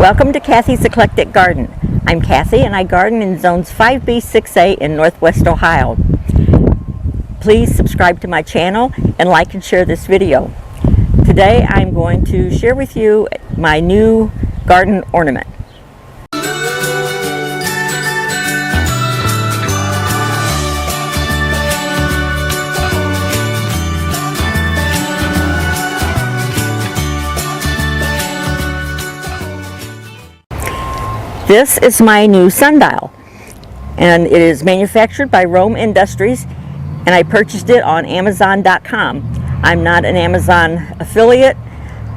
Welcome to Kathy's Eclectic Garden. I'm Kathy and I garden in zones 5B, 6A in Northwest Ohio. Please subscribe to my channel and like and share this video. Today I'm going to share with you my new garden ornament. This is my new sundial, and it is manufactured by Rome Industries, and I purchased it on Amazon.com. I'm not an Amazon affiliate,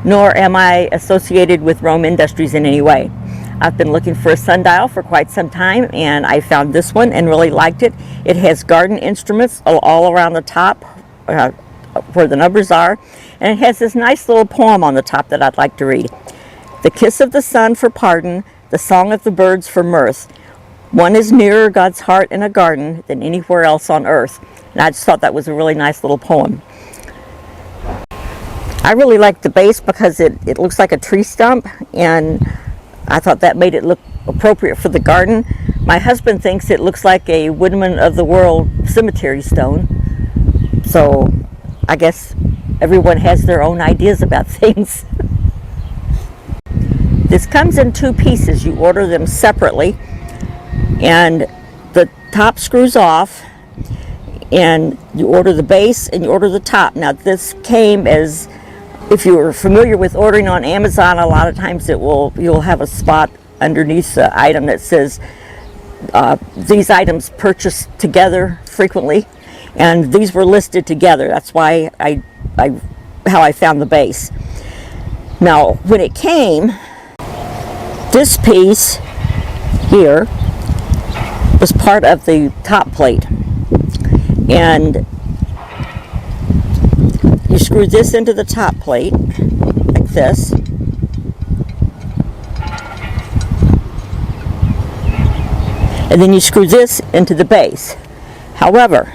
nor am I associated with Rome Industries in any way. I've been looking for a sundial for quite some time, and I found this one and really liked it. It has garden instruments all around the top where the numbers are, and it has this nice little poem on the top that I'd like to read. The kiss of the sun for pardon, the song of the birds for mirth. One is nearer God's heart in a garden than anywhere else on earth. And I just thought that was a really nice little poem. I really like the base because it looks like a tree stump, and I thought that made it look appropriate for the garden. My husband thinks it looks like a Woodman of the World cemetery stone. So I guess everyone has their own ideas about things. This comes in two pieces. You order them separately, and the top screws off, and you order the base and you order the top. Now this came as, if you were familiar with ordering on Amazon, a lot of times you'll have a spot underneath the item that says these items purchased together frequently, and these were listed together. That's why how I found the base. Now when it came, this piece here was part of the top plate, and you screw this into the top plate like this, and then you screw this into the base. However,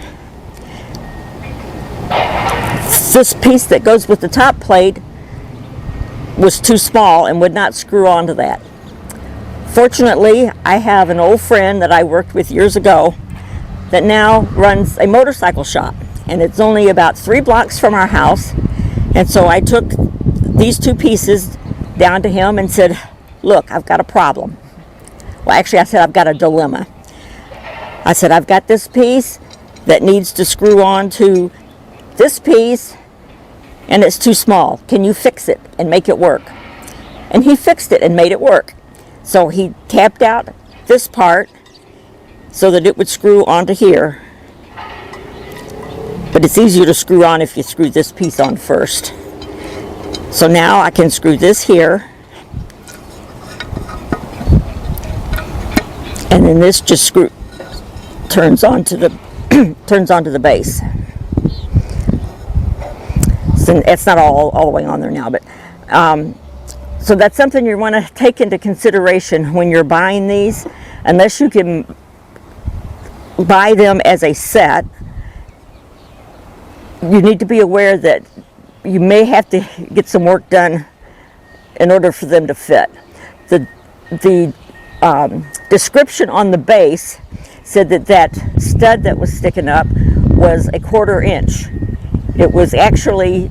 this piece that goes with the top plate was too small and would not screw onto that. Fortunately, I have an old friend that I worked with years ago that now runs a motorcycle shop, and it's only about 3 blocks from our house. And so I took these two pieces down to him and said, look, I've got a problem. Well, actually I said I've got a dilemma. I said I've got this piece that needs to screw on to this piece, and it's too small. Can you fix it and make it work? And he fixed it and made it work. So he tapped out this part so that it would screw onto here. But it's easier to screw on if you screw this piece on first. So now I can screw this here, and then this just turns onto the base. So it's not all the way on there now, but so that's something you want to take into consideration when you're buying these. Unless you can buy them as a set, you need to be aware that you may have to get some work done in order for them to fit. The description on the base said that stud that was sticking up was 1/4 inch. It was actually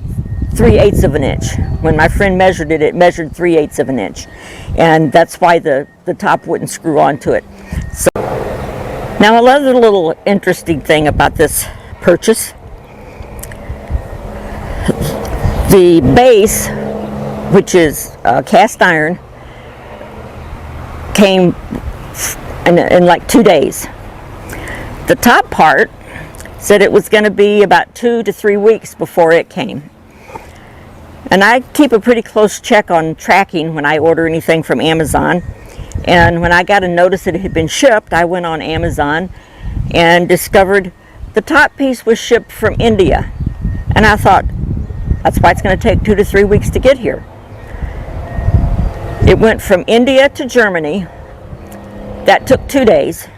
3/8 of an inch. When my friend measured it, it measured 3/8 of an inch, and that's why the top wouldn't screw onto it. So now another little interesting thing about this purchase: the base, which is cast iron, came in like 2 days. The top part said it was going to be about 2 to 3 weeks before it came. And I keep a pretty close check on tracking when I order anything from Amazon. And when I got a notice that it had been shipped, I went on Amazon and discovered the top piece was shipped from India. And I thought, that's why it's going to take 2 to 3 weeks to get here. It went from India to Germany. That took 2 days.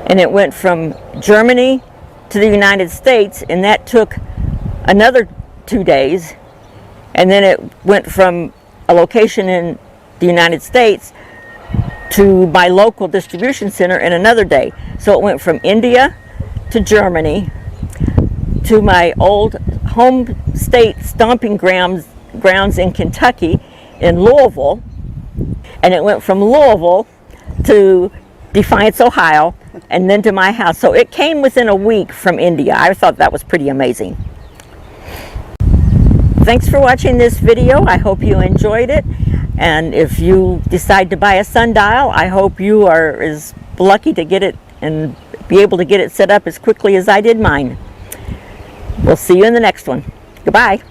And it went from Germany to the United States, and that took another 2 days. And then it went from a location in the United States to my local distribution center in another day. So it went from India to Germany to my old home state stomping grounds in Kentucky, in Louisville, and it went from Louisville to Defiance, Ohio, and then to my house. So it came within a week from India. I thought that was pretty amazing. Thanks for watching this video. I hope you enjoyed it. And if you decide to buy a sundial, I hope you are as lucky to get it and be able to get it set up as quickly as I did mine. We'll see you in the next one. Goodbye.